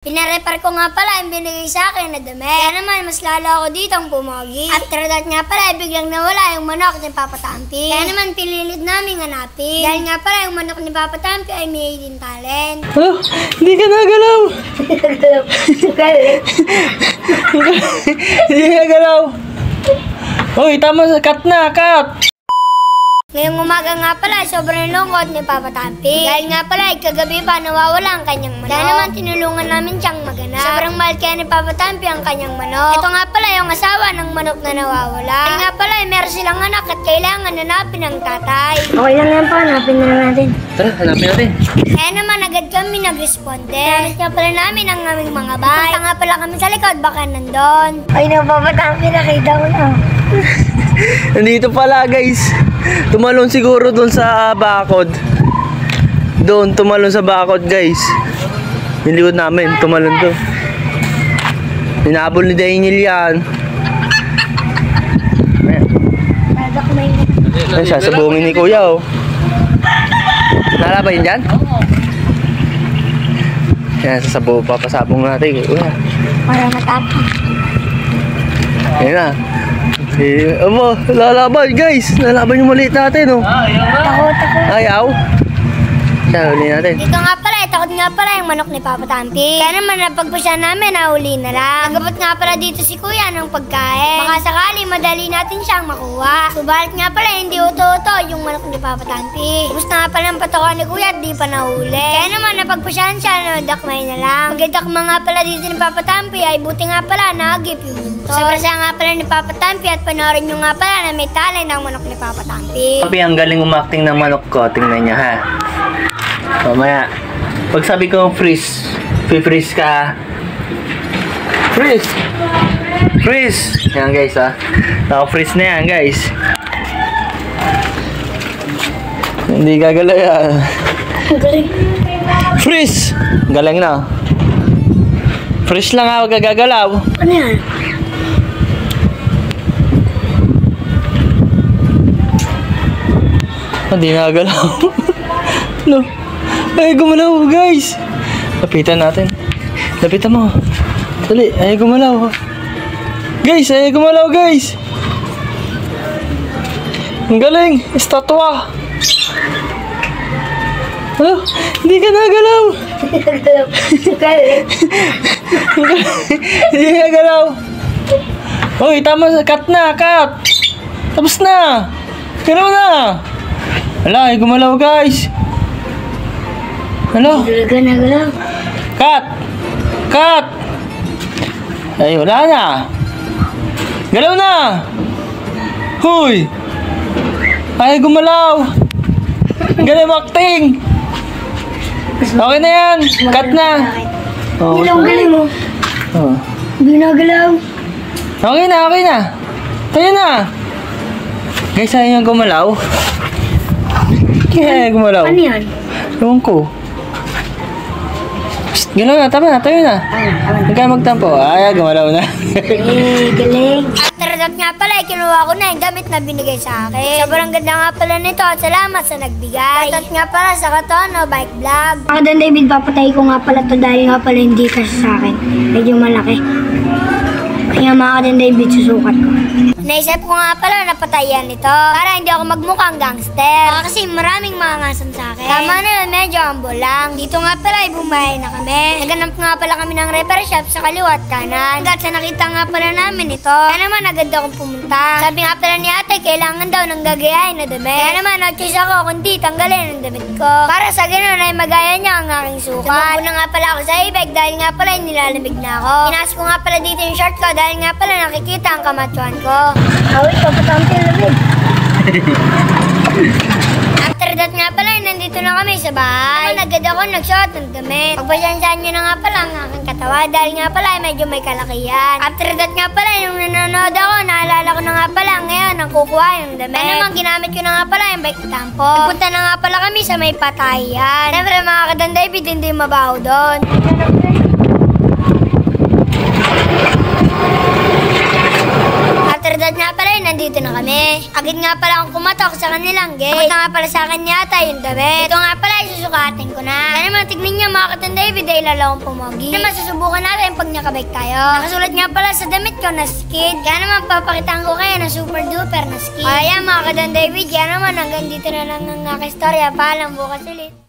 Pinarepar ko nga pala yung binigay sa akin na dumi. Kaya naman, mas lalo ako dito ang pumogi. After that nga pala, biglang nawala yung manok ni Papa Tampi. Kaya naman, pinilit namin hanapin. Dahil nga pala, yung manok ni Papa Tampi ay may hidden talent. Oh, hindi ka nagalaw. Hindi ka nagalaw. Hoy, tama, cut na, cut. Ngayong umaga nga pala, sobrang lungkot ni Papa Tampi. Dahil nga pala, kagabi pa nawawala ang kanyang manok. Dahil naman tinulungan namin siyang maganap. Sobrang mahal kaya ni Papa Tampi ang kanyang manok. Ito nga pala yung asawa ng manok na nawawala. Dahil nga pala, meron silang anak at kailangan hanapin ang tatay. Okay lang yan pa, hanapin na natin. Tara, hanapin natin. Kaya naman agad kami nag-responde. Gamit nga pala namin ang aming mga bike. Punta nga pala kami sa likod, baka nandun. Ay, Papa Tampi, nakita ko na. Nandito pala, guys. Tumalon siguro doon sa bakod. Doon, tumalon sa bakod, guys. Yung likod namin, tumalon doon. Hinabol ni Daniel yan. Ayan, sasabungin ni Kuya, oh. Nalaban yun dyan? Ayan, papasabong natin. Para matapang. Ayan na. Aba, lalaban, guys. Lalaban yung maliit natin, oh. Takot ako. Ayaw. Siya, huli natin. Dito nga pala, takot nga pala yung manok ni Papa Tampi. Kaya naman, napagpasya namin, nahuli na lang. Nagabot nga pala dito si Kuya ng pagkain. Baka sakali, madali natin siyang makuha. Subalit nga pala, hindi uto-uto yung manok ni Papa Tampi. Ubus na nga pala ang patokan ni Kuya at di pa nahuli. Kaya naman, napagpasyahan siya na dakmay na lang. Magdakma nga pala dito ni Papa Tampi, ay buti nga pala, nagip yung bunto. Sa prasya nga pala ni Papa Tampi at panoorin nyo nga pala na may talay ng manok ni Papa Tampi. Papi, ang galing umakting ng manok ko. Tingnan niya, ha. Mamaya, pag sabi ko freeze, freeze ka. Freeze! Freeze! Yan, guys, ha. Naka-freeze na yan, guys. Hindi gagalaw yan. Freeze! Galing na. Freeze lang, ha. Huwag gagalaw. Ano yan? Hindi nagalaw. No. Ay, gumalaw, guys. Lapitan natin. Lapitan mo. Dali, ay gumalaw. Guys, ay gumalaw, guys. Ang galing. Estatwa. Oh, hindi ka nagalaw. Hindi ka nagalaw. Hoy, tama, cut na, cut. Tapos na. Galaw na. Wala, ay gumalaw, guys. Ano? Galaw. Cut! Cut! Ay, wala na. Galaw na! Huy! Ay, gumalaw! Galaw acting! Okay na yan! Cut na! Oh, Ilang galing mo. oh. Hindi nagalaw. Okay na, okay na! Tayo na! Guys, ayaw yung gumalaw. Kaya gumalaw. Ano yan? Ewan ko. Galaw na, tama na, tayo na. Huwag ka magtampo. Ay, gumalaw na. Galing. After that nga pala, kinuha ko na yung gamit na binigay sa akin. Sobrang ganda nga pala nito at salamat sa nagbigay. At nga pala sa Katono Bike Vlog. Ako Dan David, papatay ko nga pala ito dahil nga pala hindi kasi sa akin. Medyo malaki. Kaya mga Dan David, susukat ko. Naisip ko nga pala na patayan ito para hindi ako magmukhang gangster. Baka kasi maraming mga ngasan sa akin. Tama na yun, medyo ambo lang. Dito nga pala, bumahay na kami. Naganap nga pala kami ng repair shop sa kaliwa at kanan. Hanggat sa nakita nga pala namin ito. Kaya naman agad akong pumunta. Sabi nga pala ni ate, kailangan daw ng gagayahin na damit. Kaya naman nag-choose ako kundi tanggalin ang damit ko. Para sa ganun ay magaya niya ang aking sukat. Tumakbo na nga pala ako sa ibig dahil nga pala nilalamig na ako. Pinas ko nga pala dito yung short ko dahil nga pala nakikita ang kamatsuan ko. Awit, Papa Tampi, lamig. After that nga pala, nandito na kami sa bahay. Naman agad ako nagsuot ng damit. Pagpasyansyahan nyo na nga pala ang aking katawa dahil nga pala medyo may kalakihan. After that nga pala, nung nanonood ako, naalala ko na nga pala ngayon ang kukuha yung damit. Ano naman, ginamit ko na nga pala yung bike tampo. Nagpunta na nga pala kami sa may patayan. Siyempre mga kadan David, hindi mabaho doon. After that nga pala, nandito na kami. Agad nga pala akong kumatok sa kanilang gate. Pumunta nga pala sa akin yata yung damit. Ito nga pala, susukatin ko na. Kaya naman tignan niyo mga Katan David ay lalawang pumogi. Kaya naman susubukan natin pag nakabike tayo. Nakasulat nga pala sa damit ko na skid. Kaya naman papakitaan ko kayo na super duper na skid. Kaya mga Katan David, kaya naman hanggang dito na lang ang aking istorya. Paalam, bukas ulit.